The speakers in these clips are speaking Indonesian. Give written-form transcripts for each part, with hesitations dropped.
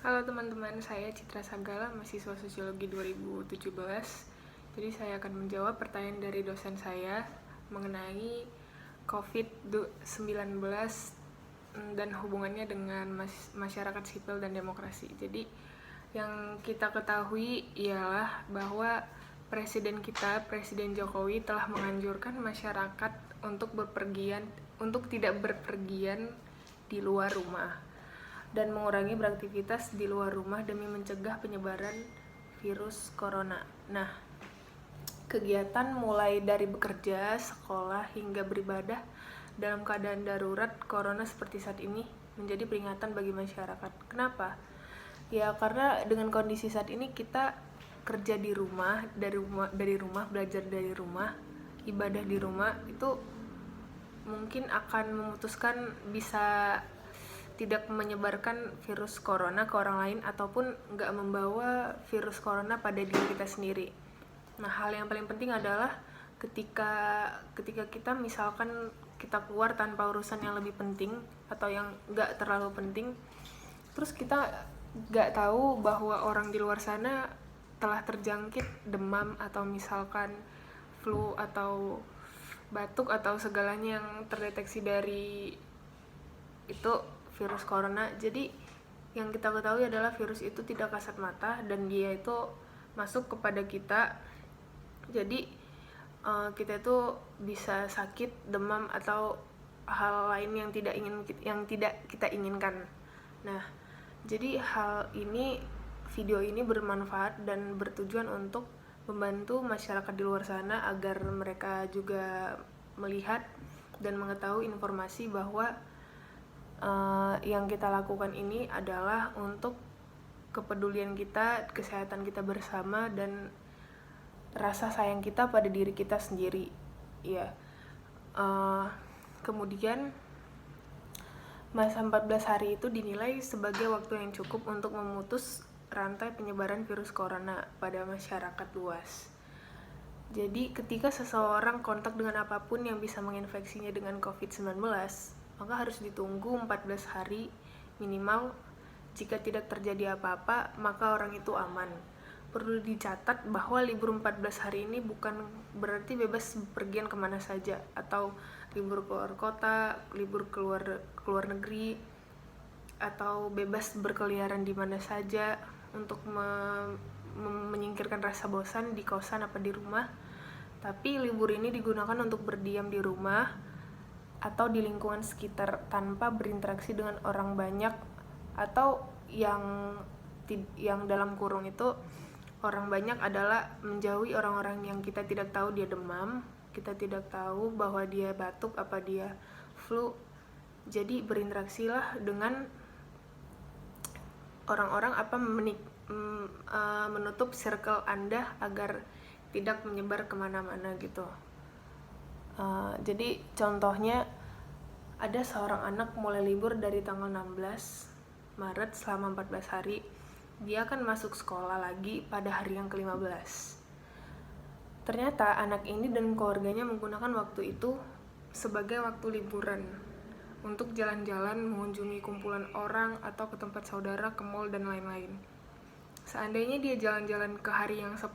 Halo teman-teman, saya Citra Sagala, mahasiswa Sosiologi 2017. Jadi saya akan menjawab pertanyaan dari dosen saya mengenai COVID-19 dan hubungannya dengan masyarakat sipil dan demokrasi. Jadi yang kita ketahui ialah bahwa Presiden Jokowi telah menganjurkan masyarakat untuk tidak berpergian di luar rumah dan mengurangi beraktivitas di luar rumah demi mencegah penyebaran virus corona. Nah, kegiatan mulai dari bekerja, sekolah, hingga beribadah dalam keadaan darurat corona seperti saat ini menjadi peringatan bagi masyarakat. Kenapa? Ya karena dengan kondisi saat ini kita kerja di rumah, dari rumah, belajar dari rumah, ibadah di rumah, itu mungkin akan memutuskan bisa tidak menyebarkan virus corona ke orang lain ataupun nggak membawa virus corona pada diri kita sendiri. Nah, hal yang paling penting adalah ketika kita misalkan kita keluar tanpa urusan yang lebih penting atau yang nggak terlalu penting, terus kita nggak tahu bahwa orang di luar sana telah terjangkit demam atau misalkan flu atau batuk atau segalanya yang terdeteksi dari itu virus corona. Jadi yang kita ketahui adalah virus itu tidak kasat mata dan dia itu masuk kepada kita. Jadi kita itu bisa sakit, demam atau hal lain yang tidak kita inginkan. Nah, jadi video ini bermanfaat dan bertujuan untuk membantu masyarakat di luar sana agar mereka juga melihat dan mengetahui informasi bahwa yang kita lakukan ini adalah untuk kepedulian kita, kesehatan kita bersama, dan rasa sayang kita pada diri kita sendiri. Ya. Kemudian masa 14 hari itu dinilai sebagai waktu yang cukup untuk memutus rantai penyebaran virus corona pada masyarakat luas. Jadi ketika seseorang kontak dengan apapun yang bisa menginfeksinya dengan COVID-19, maka harus ditunggu 14 hari minimal. Jika tidak terjadi apa-apa, maka orang itu aman. Perlu dicatat bahwa libur 14 hari ini bukan berarti bebas bepergian kemana saja, atau libur keluar kota, libur keluar negeri, atau bebas berkeliaran di mana saja untuk menyingkirkan rasa bosan di kosan apa di rumah. Tapi libur ini digunakan untuk berdiam di rumah atau di lingkungan sekitar tanpa berinteraksi dengan orang banyak, atau yang dalam kurung itu orang banyak adalah menjauhi orang-orang yang kita tidak tahu dia demam, kita tidak tahu bahwa dia batuk apa dia flu. Jadi berinteraksilah dengan orang-orang menutup circle Anda agar tidak menyebar kemana-mana gitu. Jadi contohnya ada seorang anak mulai libur dari tanggal 16 Maret selama 14 hari. Dia akan masuk sekolah lagi pada hari yang ke-15. Ternyata anak ini dan keluarganya menggunakan waktu itu sebagai waktu liburan untuk jalan-jalan, mengunjungi kumpulan orang atau ke tempat saudara, ke mall dan lain-lain. Seandainya dia jalan-jalan ke hari yang 10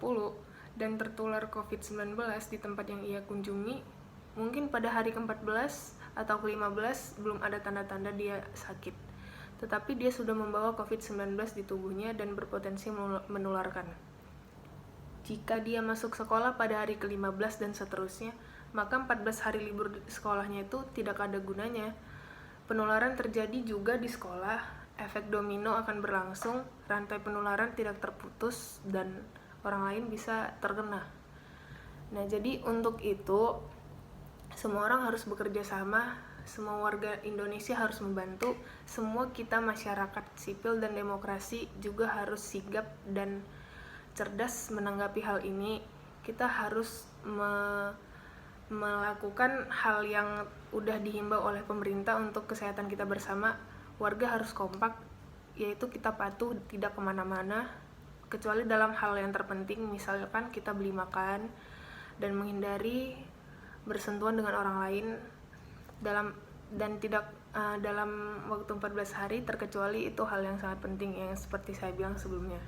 dan tertular COVID-19 di tempat yang ia kunjungi, mungkin pada hari ke-14 atau ke-15 belum ada tanda-tanda dia sakit, tetapi dia sudah membawa COVID-19 di tubuhnya dan berpotensi menularkan. Jika dia masuk sekolah pada hari ke-15 dan seterusnya, maka 14 hari libur sekolahnya itu tidak ada gunanya. Penularan terjadi juga di sekolah, efek domino akan berlangsung, rantai penularan tidak terputus, dan orang lain bisa terkena. Nah, jadi untuk itu semua orang harus bekerja sama, semua warga Indonesia harus membantu, semua kita masyarakat sipil dan demokrasi juga harus sigap dan cerdas menanggapi hal ini. Kita harus melakukan hal yang udah dihimbau oleh pemerintah untuk kesehatan kita bersama. Warga harus kompak, yaitu kita patuh tidak kemana-mana, kecuali dalam hal yang terpenting, misalkan kita beli makan, dan menghindari bersentuhan dengan orang lain dan tidak dalam waktu 14 hari, terkecuali itu hal yang sangat penting yang seperti saya bilang sebelumnya.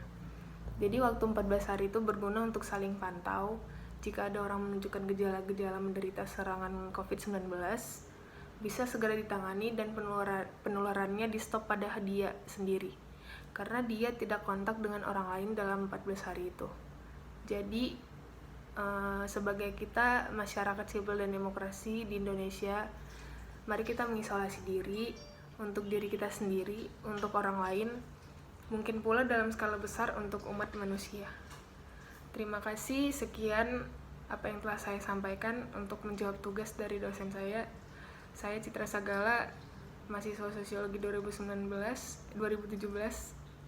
Jadi waktu 14 hari itu berguna untuk saling pantau. Jika ada orang menunjukkan gejala-gejala menderita serangan COVID-19, bisa segera ditangani dan penularannya di stop pada dia sendiri, karena dia tidak kontak dengan orang lain dalam 14 hari itu. Jadi sebagai kita masyarakat sipil dan demokrasi di Indonesia, mari kita mengisolasi diri untuk diri kita sendiri, untuk orang lain, mungkin pula dalam skala besar untuk umat manusia. Terima kasih, sekian apa yang telah saya sampaikan untuk menjawab tugas dari dosen saya. Saya Citra Sagala, mahasiswa Sosiologi 2017,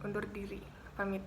undur diri, pamit.